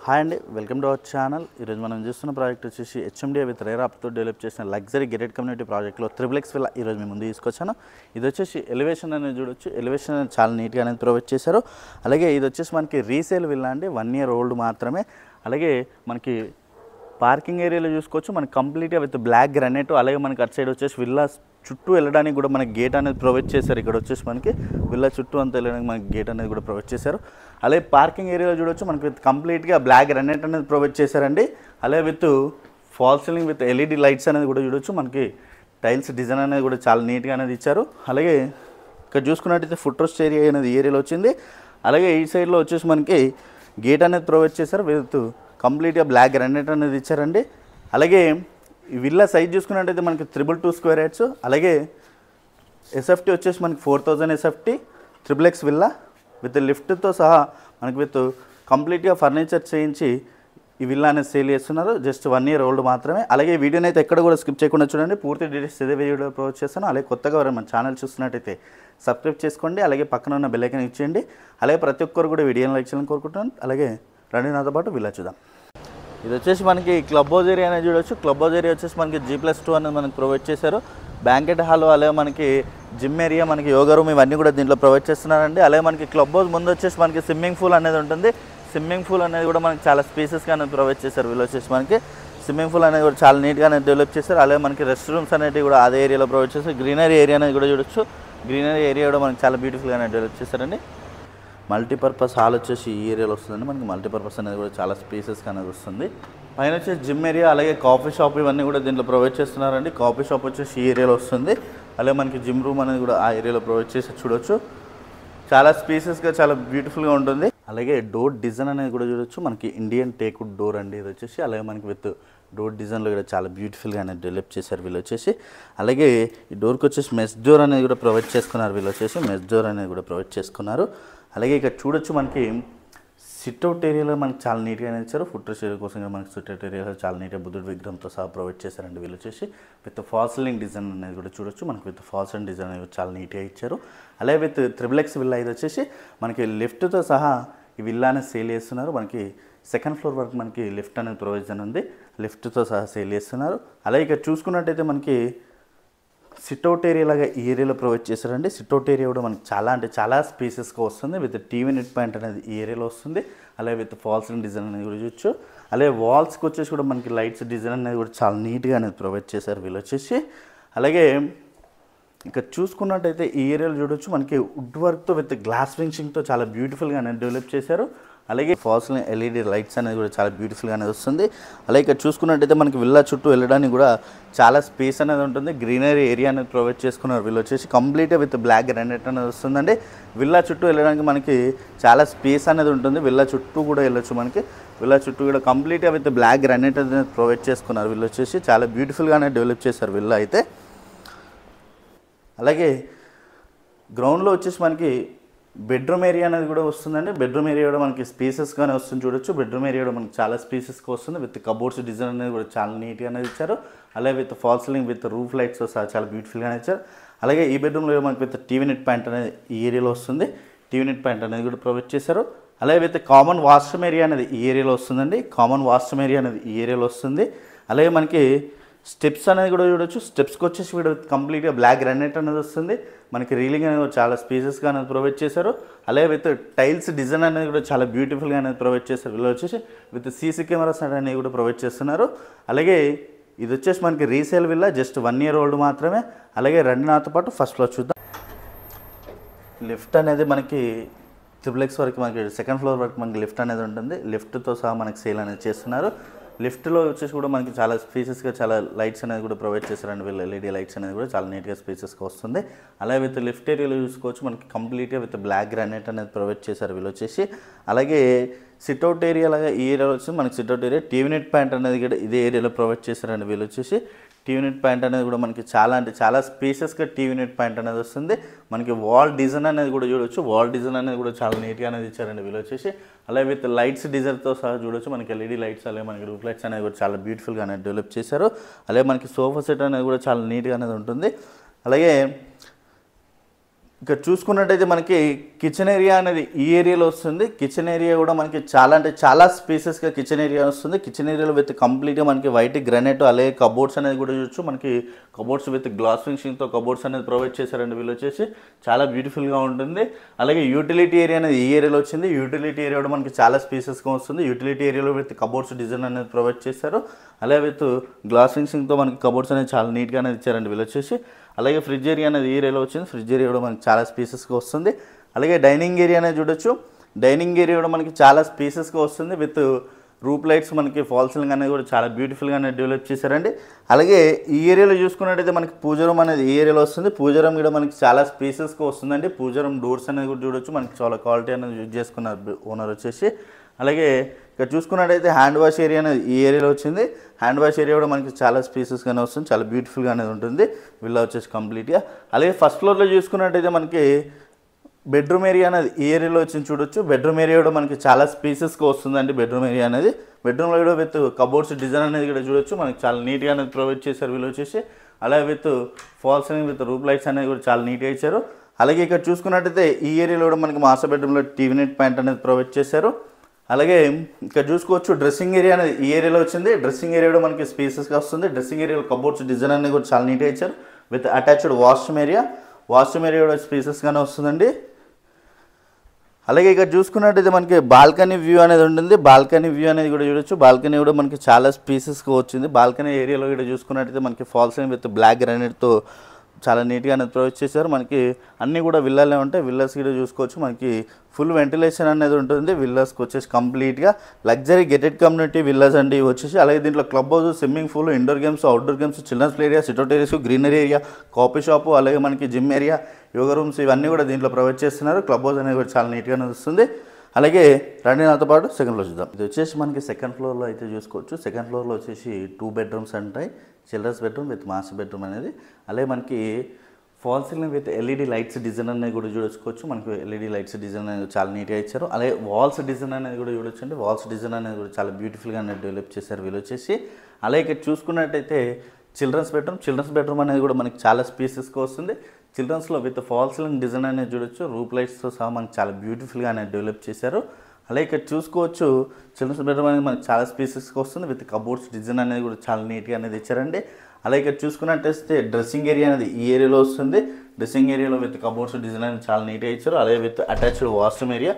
Hi అండి, welcome to our channel. ఈరోజు మనం చూస్తున్న ప్రాజెక్ట్ వచ్చేసి హెచ్ఎండిఏ విత్ రేరాప్తో డెవలప్ చేసిన లగ్జరీ గేటెడ్ కమ్యూనిటీ ప్రాజెక్ట్లో త్రిబుల్ విల్లా ఈరోజు మీ ముందు తీసుకొచ్చాను. ఇది వచ్చేసి ఎలివేషన్ అనేది చూడొచ్చు. ఎలివేషన్ అనేది చాలా నీట్గా అనేది ప్రొవైడ్ చేశారు. అలాగే ఇది వచ్చేసి మనకి రీసేల్ విల్లా అండి, 1 year old మాత్రమే. అలాగే మనకి పార్కింగ్ ఏరియాలో చూసుకోవచ్చు, మనకి కంప్లీట్గా విత్ బ్లాక్ గ్రానైట్. అలాగే మనకి అటు సైడ్ వచ్చేసి విల్లా చుట్టూ వెళ్ళడానికి కూడా మనకి గేట్ అనేది ప్రొవైడ్ చేశారు. ఇక్కడ వచ్చేసి మనకి విల్లా చుట్టూ అంతా వెళ్ళడానికి మనకి గేట్ అనేది కూడా ప్రొవైడ్ చేశారు. అలాగే పార్కింగ్ ఏరియాలో చూడొచ్చు, మనకి విత్ కంప్లీట్గా బ్లాక్ గ్రానైట్ అనేది ప్రొవైడ్ చేశారండి. అలాగే with fall ceiling with LED lights అనేది కూడా చూడొచ్చు. మనకి టైల్స్ డిజైన్ అనేది కూడా చాలా నీట్గా అనేది ఇచ్చారు. అలాగే ఇక్కడ చూసుకున్నట్టయితే ఫుట్ రెస్ట్ ఏరియా అనేది ఏరియాలో వచ్చింది. అలాగే ఈ సైడ్లో వచ్చేసి మనకి గేట్ అనేది ప్రొవైడ్ చేశారు. విత్ కంప్లీట్గా బ్లాక్ గ్రానైట్ అనేది ఇచ్చారండి. అలాగే ఈ విల్లా సైజ్ చూసుకున్నట్టయితే మనకి 222 square yards. అలాగే ఎస్ఎఫ్టీ వచ్చేసి మనకి 4000 ఎస్ఎఫ్టీ త్రిబుల్ విల్లా విత్ లిఫ్ట్తో సహా మనకి విత్ కంప్లీట్గా ఫర్నిచర్ చేయించి ఈ విల్లా అనేది సేల్ చేస్తున్నారు. జస్ట్ 1 year old మాత్రమే. అలాగే ఈ వీడియోని అయితే ఎక్కడ కూడా స్కిప్ చేయకుండా చూడండి, పూర్తి డీటెయిల్స్ ఇదే వీడియోలో ప్రొవైడ్ చేస్తాను. అలాగే కొత్తగా ఎవరైనా మన ఛానల్ చూస్తున్నట్టయితే సబ్స్క్రైబ్ చేసుకోండి. అలాగే పక్కన ఉన్న బెల్ ఐకాన్ ఇచ్చేయండి. అలాగే ప్రతి ఒక్కరు కూడా వీడియోని లైక్ చేయాలని కోరుకుంటున్నాను. అలాగే రండి నాతో పాటు విల్లా చూద్దాం. ఇది వచ్చేసి మనకి క్లబ్ హౌస్ ఏరియా అనేది చూడొచ్చు. క్లబ్ హౌస్ ఏరియా వచ్చేసి మనకి G+2 అనేది మనకి ప్రొవైడ్ చేశారు. బ్యాంకెట్ హాల్, అలాగే మనకి జిమ్ ఏరియా, మనకి యోగా రూమ్ ఇవన్నీ కూడా దీంట్లో ప్రొవైడ్ చేస్తున్నారండి. అలాగే మనకి క్లబ్ హౌస్ ముందు వచ్చేసి మనకి స్విమ్మింగ్ పూల్ అనేది ఉంటుంది. స్విమ్మింగ్ పూల్ అనేది కూడా మనకి చాలా స్పేసెస్గా అనేది ప్రొవైడ్ చేశారు. వీళ్ళు వచ్చేసి మనకి స్విమ్మింగ్ పూల్ అనేది కూడా చాలా నీట్గా అనేది డెవలప్ చేశారు. అలాగే మనకి రెస్ట్ రూమ్స్ అనేవి కూడా అదే ఏరియాలో ప్రొవైడ్ చేశారు. గ్రీనరీ ఏరియా అనేది కూడా చూడొచ్చు. గ్రీనరీ ఏరియా కూడా మనకి చాలా బ్యూటిఫుల్గా అనేది డెవలప్ చేశారండి. మల్టీపర్పస్ హాల్ వచ్చేసి ఈ ఏరియాలో వస్తుందండి. మనకి మల్టీపర్పస్ అనేది కూడా చాలా స్పేసెస్గా అనేది వస్తుంది. పైన వచ్చేసి జిమ్ ఏరియా, అలాగే కాఫీ షాప్ ఇవన్నీ కూడా దీంట్లో ప్రొవైడ్ చేస్తున్నారండి. కాఫీ షాప్ వచ్చేసి ఈ ఏరియాలో వస్తుంది. అలాగే మనకి జిమ్ రూమ్ అనేది కూడా ఆ ఏరియాలో ప్రొవైడ్ చేసి చూడొచ్చు. చాలా స్పేసెస్గా చాలా బ్యూటిఫుల్గా ఉంటుంది. అలాగే డోర్ డిజైన్ అనేది కూడా చూడొచ్చు. మనకి ఇండియన్ టేక్వుడ్ డోర్ అండి ఇది వచ్చేసి. అలాగే మనకి విత్ డోర్ డిజైన్లో కూడా చాలా బ్యూటిఫుల్గా అనేది డెవలప్ చేశారు వీళ్ళు వచ్చేసి. అలాగే ఈ డోర్కి వచ్చేసి మెస్ డోర్ అనేది కూడా ప్రొవైడ్ చేసుకున్నారు వీళ్ళు వచ్చేసి. మెస్ డోర్ అనేది కూడా ప్రొవైడ్ చేసుకున్నారు. అలాగే ఇక్కడ చూడొచ్చు, మనకి సిట్అవుట్ ఏరియాలో మనకి చాలా నీట్గా ఇచ్చారు. ఫుట్ రెస్ట్ ఏరియా కోసం మనకి సిట్అవుట్ ఏరియాలో చాలా నీట్గా బుద్ధుడి విగ్రహంతో సహా ప్రొవైడ్ చేశారండి వీళ్ళు వచ్చేసి. విత్ ఫాల్ సీలింగ్ డిజైన్ అనేది కూడా చూడొచ్చు. మనకి విత్ ఫాల్ సీలింగ్ డిజైన్ అనేది చాలా నీట్గా ఇచ్చారు. అలాగే విత్ త్రిబుల్ విల్లా ఇది వచ్చేసి మనకి లిఫ్ట్తో సహా ఈ విల్లా అనేది సేల్ చేస్తున్నారు. మనకి 2nd floor వరకు మనకి లిఫ్ట్ అనేది ప్రొవిజన్ ఉంది. లిఫ్ట్తో సహా సేల్ చేస్తున్నారు. అలాగే ఇక్కడ చూసుకున్నట్టయితే మనకి సిట్అవుట్ ఏరియా లాగా ఈ ఏరియాలో ప్రొవైడ్ చేశారండి. సిట్అవుట్ ఏరియా కూడా మనకి చాలా అంటే చాలా స్పేసెస్గా వస్తుంది. విత్ టీవీ నెట్ పాయింట్ అనేది ఈ ఏరియాలో వస్తుంది. అలాగే విత్ ఫాల్ సీలింగ్ డిజైన్ అనేది కూడా చూడొచ్చు. అలాగే వాల్స్కి వచ్చేసి కూడా మనకి లైట్స్ డిజైన్ అనేది కూడా చాలా నీట్గా అనేది ప్రొవైడ్ చేశారు వీళ్ళు వచ్చేసి. అలాగే ఇక్కడ చూసుకున్నట్టయితే ఈ ఏరియాలో చూడొచ్చు, మనకి వుడ్ వర్క్తో విత్ గ్లాస్ ఫినిషింగ్తో చాలా బ్యూటిఫుల్గా అనేది డెవలప్ చేశారు. అలాగే ఫాల్ సీలింగ్ ఎల్ఈడి లైట్స్ అనేది కూడా చాలా బ్యూటిఫుల్గా అనేది వస్తుంది. అలాగే ఇక్కడ చూసుకున్నట్టయితే మనకి విల్లా చుట్టూ వెళ్ళడానికి కూడా చాలా స్పేస్ అనేది ఉంటుంది. గ్రీనరీ ఏరియా అనేది ప్రొవైడ్ చేసుకున్నారు వీళ్ళు వచ్చేసి. కంప్లీట్గా విత్ బ్లాక్ గ్రానైట్ అనేది వస్తుందండి. విల్లా చుట్టూ వెళ్ళడానికి మనకి చాలా స్పేస్ అనేది ఉంటుంది. విల్లా చుట్టూ కూడా వెళ్ళొచ్చు. మనకి విల్లా చుట్టూ కూడా కంప్లీట్గా విత్ బ్లాక్ గ్రానైట్ అనేది ప్రొవైడ్ చేసుకున్నారు వీళ్ళు వచ్చేసి. చాలా బ్యూటిఫుల్గానే డెవలప్ చేశారు విల్లా అయితే. అలాగే గ్రౌండ్లో వచ్చేసి మనకి బెడ్రూమ్ ఏరియా అనేది కూడా వస్తుందండి. బెడ్రూమ్ ఏరియా కూడా మనకి స్పేసెస్గానే వస్తుంది చూడొచ్చు. బెడ్రూమ్ ఏరియా కూడా మనకి చాలా స్పేసెస్గా వస్తుంది. విత్ కబోర్డ్స్ డిజైన్ అనేది కూడా చాలా నీట్గా అనేది ఇచ్చారు. అలాగే with fall ceiling with roof lights చాలా బ్యూటిఫుల్గానే ఇచ్చారు. అలాగే ఈ బెడ్రూమ్లో మనకి విత్ టీవీ నెట్ పాయింట్ అనేది ఈ ఏరియాలో వస్తుంది. టీవీ నెట్ పాయింట్ అనేది కూడా ప్రొవైడ్ చేశారు. అలాగే విత్ కామన్ వాష్రూమ్ ఏరియా అనేది ఈ ఏరియాలో వస్తుందండి. కామన్ వాష్రూమ్ ఏరియా అనేది ఈ ఏరియాలో వస్తుంది. అలాగే మనకి స్టెప్స్ అనేది కూడా చూడొచ్చు. స్టెప్స్కి వచ్చేసి వీడు కంప్లీట్గా బ్లాక్ గ్రానైట్ అనేది వస్తుంది. మనకి రీలింగ్ అనేది చాలా స్పేసెస్గా అనేది ప్రొవైడ్ చేశారు. అలాగే విత్ టైల్స్ డిజైన్ అనేది కూడా చాలా బ్యూటిఫుల్గా అనేది ప్రొవైడ్ చేశారు. వీళ్ళు వచ్చేసి విత్ సీసీ కెమెరాస్ అనేవి కూడా ప్రొవైడ్ చేస్తున్నారు. అలాగే ఇది వచ్చేసి మనకి resale villa, just 1 year old మాత్రమే. అలాగే రండి నాతో పాటు ఫస్ట్ ఫ్లోర్ చూద్దాం. లిఫ్ట్ అనేది మనకి త్రిబుల్ వరకు మనకి 2nd floor వరకు మనకి లిఫ్ట్ అనేది ఉంటుంది. లిఫ్ట్తో సహా మనకి సేల్ అనేది చేస్తున్నారు. లిఫ్ట్లో వచ్చేసి కూడా మనకి చాలా స్పేసెస్గా చాలా లైట్స్ అనేది కూడా ప్రొవైడ్ చేశారండి వీళ్ళు. ఎల్ఈడి లైట్స్ అనేది కూడా చాలా నీట్గా స్పేసెస్గా వస్తుంది. అలాగే విత్ లిఫ్ట్ ఏరియాలో చూసుకోవచ్చు, మనకి కంప్లీట్గా విత్ బ్లాక్ గ్రానైట్ అనేది ప్రొవైడ్ చేశారు వీళ్ళు వచ్చేసి. అలాగే సిట్అవుట్ ఏరియా లాగా ఈ ఏరియాలో వచ్చి మనకి sit-out area TV net point అనేది కూడా ఇదే ఏరియాలో ప్రొవైడ్ చేశారండి వీళ్ళు వచ్చేసి. టీవీ నెట్ పాయింట్ అనేది కూడా మనకి చాలా అంటే చాలా స్పేసెస్గా టీవీ నెట్ పాయింట్ అనేది వస్తుంది. మనకి వాల్ డిజైన్ అనేది కూడా చూడొచ్చు. వాల్ డిజైన్ అనేది కూడా చాలా నీట్గా అనేది ఇచ్చారండి వీళ్ళు వచ్చేసి. అలాగే విత్ లైట్స్ డిజైన్తో సహా చూడొచ్చు. మనకి ఎల్ఈడి లైట్స్, అలాగే మనకి రూఫ్ లైట్స్ అనేది కూడా చాలా బ్యూటిఫుల్గా అనేది డెవలప్ చేశారు. అలాగే మనకి సోఫా సెట్ అనేది కూడా చాలా నీట్గా అనేది ఉంటుంది. అలాగే ఇక చూసుకున్నట్టయితే మనకి కిచెన్ ఏరియా అనేది ఈ ఏరియాలో వస్తుంది. కిచెన్ ఏరియా కూడా మనకి చాలా అంటే చాలా స్పేసెస్గా కిచెన్ ఏరియా వస్తుంది. కిచెన్ ఏరియాలో విత్ కంప్లీట్గా మనకి వైట్ గ్రానైట్ అలాగే కబోర్డ్స్ అనేది కూడా చూడొచ్చు. మనకి కబోర్డ్స్ విత్ గ్లాస్ ఫినిషింగ్తో కబోర్డ్స్ అనేది ప్రొవైడ్ చేశారండి వీళ్ళు వచ్చేసి. చాలా బ్యూటిఫుల్గా ఉంటుంది. అలాగే యూటిలిటీ ఏరియా అనేది ఈ ఏరియాలో వచ్చింది. యూటిలిటీ ఏరియా కూడా మనకి చాలా స్పేసెస్గా వస్తుంది. యూటిలిటీ ఏరియాలో విత్ కబోర్డ్స్ డిజైన్ అనేది ప్రొవైడ్ చేశారు. అలాగే విత్ గ్లాస్ ఫినిషింగ్తో మనకి కబోర్డ్స్ అనేది చాలా నీట్గా అనేది ఇచ్చారండి వీళ్ళు వచ్చేసి. అలాగే ఫ్రిడ్జ్ ఏరియా అనేది ఈ ఏరియాలో వచ్చింది. ఫ్రిడ్జ్ ఏరియా కూడా మనకి చాలా స్పేసెస్గా వస్తుంది. అలాగే డైనింగ్ ఏరియా అనేది చూడొచ్చు. డైనింగ్ ఏరియా కూడా మనకి చాలా స్పేసెస్గా వస్తుంది. విత్ రూప్ లైట్స్ మనకి ఫాల్ సీలింగ్ అనేది కూడా చాలా బ్యూటిఫుల్గా అనేది డెవలప్ చేశారండి. అలాగే ఈ ఏరియాలో చూసుకున్నట్టయితే మనకి పూజ రూమ్ అనేది ఈ ఏరియాలో వస్తుంది. పూజ రూమ్ కూడా మనకి చాలా స్పేసెస్గా వస్తుందండి. పూజ రూమ్ డోర్స్ అనేది కూడా చూడొచ్చు. మనకి చాలా క్వాలిటీ అనేది యూజ్ చేసుకున్నారు ఓనర్ వచ్చేసి. అలాగే ఇక్కడ చూసుకున్నట్టయితే హ్యాండ్ వాష్ ఏరియా అనేది ఈ ఏరియాలో వచ్చింది. హ్యాండ్ వాష్ ఏరియా కూడా మనకి చాలా స్పేసెస్గానే వస్తుంది. చాలా బ్యూటిఫుల్గా అనేది ఉంటుంది విల్లా వచ్చేసి కంప్లీట్గా. అలాగే ఫస్ట్ ఫ్లోర్లో చూసుకున్నట్టయితే మనకి బెడ్రూమ్ ఏరియా అనేది ఈ ఏరియాలో వచ్చింది చూడొచ్చు. బెడ్రూమ్ ఏరియా కూడా మనకి చాలా స్పేసెస్గా వస్తుందండి. బెడ్రూమ్ ఏరియా అనేది బెడ్రూమ్లో కూడా విత్ కబోర్డ్స్ డిజైన్ అనేది కూడా చూడొచ్చు. మనకి చాలా నీట్గా అనేది ప్రొవైడ్ చేశారు వీళ్ళు వచ్చేసి. అలాగే with fall ceiling with roof lights అనేది కూడా చాలా నీట్గా ఇచ్చారు. అలాగే ఇక్కడ చూసుకున్నట్టయితే ఈ ఏరియాలో కూడా మనకి మాస్టర్ బెడ్రూమ్లో టీవీ నెట్ పాయింట్ అనేది ప్రొవైడ్ చేశారు. అలాగే ఇక్కడ చూసుకోవచ్చు డ్రెస్సింగ్ ఏరియా అనేది ఈ ఏరియాలో వచ్చింది. డ్రెస్సింగ్ ఏరియా కూడా మనకి స్పేసెస్గా వస్తుంది. డ్రెస్సింగ్ ఏరియాలో కబోర్డ్స్ డిజైన్ అనేది కూడా చాలా నీట్గా ఇచ్చారు. With attached washroom area. Washroom area కూడా స్పేసెస్గానే వస్తుందండి. అలాగే ఇక్కడ చూసుకున్నట్టయితే మనకి బాల్కనీ వ్యూ అనేది ఉంటుంది. బాల్కనీ వ్యూ అనేది కూడా చూడొచ్చు. బాల్కనీ కూడా మనకి చాలా స్పేసెస్గా వచ్చింది. బాల్కనీ ఏరియాలో కూడా చూసుకున్నట్టయితే మనకి ఫాల్ సీలింగ్ విత్ బ్లాక్ గ్రానైట్తో చాలా నీట్గా అనేది ప్రొవైడ్ చేశారు. మనకి అన్నీ కూడా విల్లాలే ఉంటాయి. విల్లాస్ కూడా చూసుకోవచ్చు. మనకి ఫుల్ వెంటిలేషన్ అనేది ఉంటుంది. విల్లాస్కి వచ్చేసి కంప్లీట్గా లగ్జరీ గెటెడ్ కమ్యూనిటీ విల్లాస్ అండి వచ్చేసి. అలాగే దీంట్లో club house, swimming pool, indoor games, outdoor games, children's play area, sit out areas, greenery area, coffee shop, అలాగే మనకి జిమ్ ఏరియా, యోగా రూమ్స్ ఇవన్నీ కూడా దీంట్లో ప్రొవైడ్ చేస్తున్నారు. క్లబ్ హౌస్ అనేది కూడా చాలా నీట్గానే వస్తుంది. అలాగే రండి నాతో పాటు సెకండ్ ఫ్లోర్ చూద్దాం. ఇది వచ్చేసి మనకి సెకండ్ ఫ్లోర్లో అయితే చూసుకోవచ్చు. సెకండ్ ఫ్లోర్లో వచ్చేసి 2 బెడ్రూమ్స్ ఉంటాయి. Children's bedroom with master bedroom అనేది. అలాగే మనకి fall ceiling with LED lights design అనేది కూడా చూడొచ్చుకోవచ్చు. మనకి ఎల్ఈడి లైట్స్ డిజైన్ అనేది చాలా నీట్గా ఇచ్చారు. అలాగే వాల్స్ డిజైన్ అనేది కూడా చూడొచ్చు అండి. వాల్స్ డిజైన్ అనేది కూడా చాలా బ్యూటిఫుల్గా అనేది డెవలప్ చేశారు వీళ్ళు వచ్చేసి. అలాగే ఇక్కడ చూసుకున్నట్టయితే చిల్డ్రన్స్ బెడ్రూమ్ అనేది కూడా మనకి చాలా స్పేసెస్గా వస్తుంది. చిల్డ్రన్స్లో విత్ ఫాల్ సీలింగ్ డిజైన్ అనేది చూడొచ్చు. రూప్ లైట్స్తో సహా మనకి చాలా బ్యూటిఫుల్గా అనేది డెవలప్ చేశారు. అలాగే ఇక్కడ చూసుకోవచ్చు చిల్డ్రన్స్ బెడ్రూమ్ అనేది మనకి చాలా స్పేసెస్గా వస్తుంది. విత్ కబోర్డ్స్ డిజైన్ అనేది కూడా చాలా నీట్గా అనేది ఇచ్చారండి. అలాగే ఇక్కడ చూసుకున్నట్టయితే డ్రెస్సింగ్ ఏరియా అనేది ఈ ఏరియాలో వస్తుంది. డ్రెస్సింగ్ ఏరియాలో విత్ కబోర్డ్స్ డిజైన్ అనేది చాలా నీట్గా ఇచ్చారు. అలాగే విత్ అటాచ్డ్ వాష్రూమ్ ఏరియా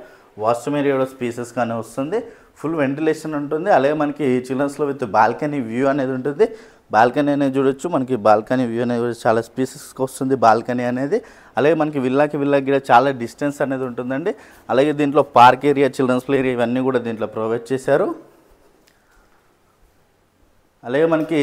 కూడా స్పేసెస్గానే వస్తుంది. ఫుల్ వెంటిలేషన్ ఉంటుంది. అలాగే మనకి చిల్డ్రన్స్లో విత్ బాల్కనీ వ్యూ అనేది ఉంటుంది. బాల్కనీ అనేది చూడొచ్చు. మనకి బాల్కనీ వ్యూ అనేది కూడా చాలా స్పేసెస్కి వస్తుంది బాల్కనీ అనేది. అలాగే మనకి విల్లాకి కూడా చాలా డిస్టెన్స్ అనేది ఉంటుందండి. అలాగే దీంట్లో park area, children's play area ఇవన్నీ కూడా దీంట్లో ప్రొవైడ్ చేశారు. అలాగే మనకి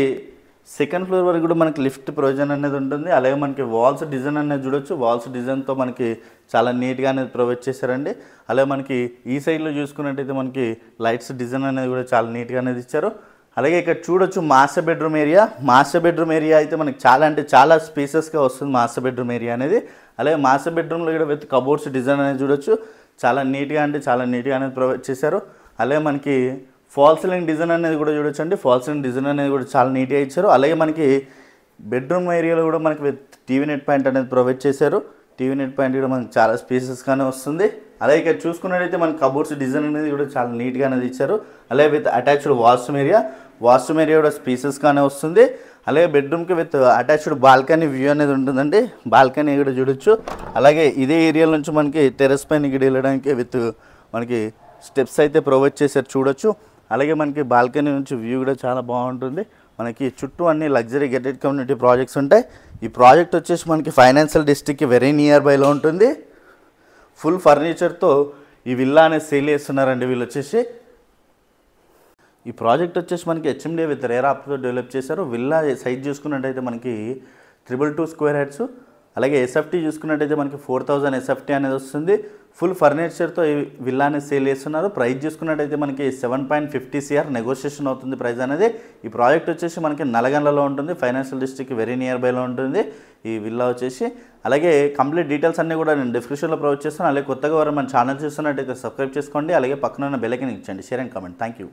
సెకండ్ ఫ్లోర్ వరకు కూడా మనకి లిఫ్ట్ ప్రొవిజన్ అనేది ఉంటుంది. అలాగే మనకి వాల్స్ డిజైన్ అనేది చూడొచ్చు. వాల్స్ డిజైన్తో మనకి చాలా నీట్గా అనేది ప్రొవైడ్ చేశారండి. అలాగే మనకి ఈ సైడ్లో చూసుకున్నట్టయితే మనకి లైట్స్ డిజైన్ అనేది కూడా చాలా నీట్గా అనేది ఇచ్చారు. అలాగే ఇక్కడ చూడొచ్చు మాస్టర్ బెడ్రూమ్ ఏరియా అయితే మనకి చాలా అంటే చాలా స్పేసెస్గా వస్తుంది మాస్టర్ బెడ్రూమ్ ఏరియా అనేది. అలాగే మాస్టర్ బెడ్రూమ్లో కూడా విత్ కబోర్డ్స్ డిజైన్ అనేది చూడొచ్చు. చాలా నీట్గా అనేది ప్రొవైడ్ చేశారు. అలాగే మనకి ఫాల్ సీలింగ్ డిజైన్ అనేది కూడా చూడొచ్చండి. ఫాల్ సీలింగ్ డిజైన్ అనేది కూడా చాలా నీట్గా ఇచ్చారు. అలాగే మనకి బెడ్రూమ్ ఏరియాలో కూడా మనకి విత్ టీవీ నెట్ పాయింట్ అనేది ప్రొవైడ్ చేశారు. టీవీ నెట్ పాయింట్ కూడా మనకి చాలా స్పేసెస్గానే వస్తుంది. అలాగే ఇక్కడ చూసుకున్నట్టయితే మనకి కబోర్డ్స్ డిజైన్ అనేది కూడా చాలా నీట్గా అనేది ఇచ్చారు. అలాగే విత్ అటాచ్డ్ వాష్రూమ్ ఏరియా కూడా స్పేసెస్గానే వస్తుంది. అలాగే బెడ్రూమ్కి విత్ అటాచ్డ్ బాల్కనీ వ్యూ అనేది ఉంటుందండి. బాల్కనీ కూడా చూడొచ్చు. అలాగే ఇదే ఏరియా నుంచి మనకి టెర్రస్ పైన ఇక్కడ వెళ్ళడానికి విత్ మనకి స్టెప్స్ అయితే ప్రొవైడ్ చేశారు చూడొచ్చు. అలాగే మనకి బాల్కనీ నుంచి వ్యూ కూడా చాలా బాగుంటుంది. మనకి చుట్టూ అన్ని లగ్జరీ గెటెడ్ కమ్యూనిటీ ప్రాజెక్ట్స్ ఉంటాయి. ఈ ప్రాజెక్ట్ వచ్చేసి మనకి ఫైనాన్షియల్ డిస్ట్రిక్ట్కి వెరీ నియర్ బైలో ఉంటుంది. ఫుల్ ఫర్నిచర్తో ఈ విల్లా అనేది సేల్ చేస్తున్నారండి వీళ్ళు వచ్చేసి. ఈ ప్రాజెక్ట్ వచ్చేసి మనకి హెచ్ఎండిఏ విత్ రేరా ఆప్తో డెవలప్ చేశారు. విల్లా సైజ్ చూసుకున్నట్టయితే మనకి 222 స్క్వేర్ యార్డ్స్. అలాగే ఎస్ఎఫ్టీ చూసుకున్నట్టయితే మనకి 4000 ఎస్ఎఫ్టీ అనేది వస్తుంది. ఫుల్ ఫర్నిచర్తో ఈ విల్లా అనేది సేల్ చేస్తున్నారు. ప్రైస్ చూసుకున్నట్టయితే మనకి 7.50 CR నెగోషియేషన్ అవుతుంది ప్రైస్ అనేది. ఈ ప్రాజెక్ట్ వచ్చేసి మనకి నల్గొండలో ఉంటుంది. ఫైనాన్షియల్ డిస్ట్రిక్ట్ వెరీ నియర్ బైలో ఉంటుంది ఈ విల్లా వచ్చేసి. అలాగే కంప్లీట్ డీటెయిల్స్ అన్నీ కూడా నేను డిస్క్రిప్షన్లో ప్రొవైడ్ చేస్తాను. అలాగే కొత్తగా మన ఛానల్ చూస్తున్నట్టయితే సబ్స్క్రైబ్ చేసుకోండి. అలాగే పక్కన ఉన్న బెల్ ఐకాన్ ఇచ్చండి. Share and comment. Thank you.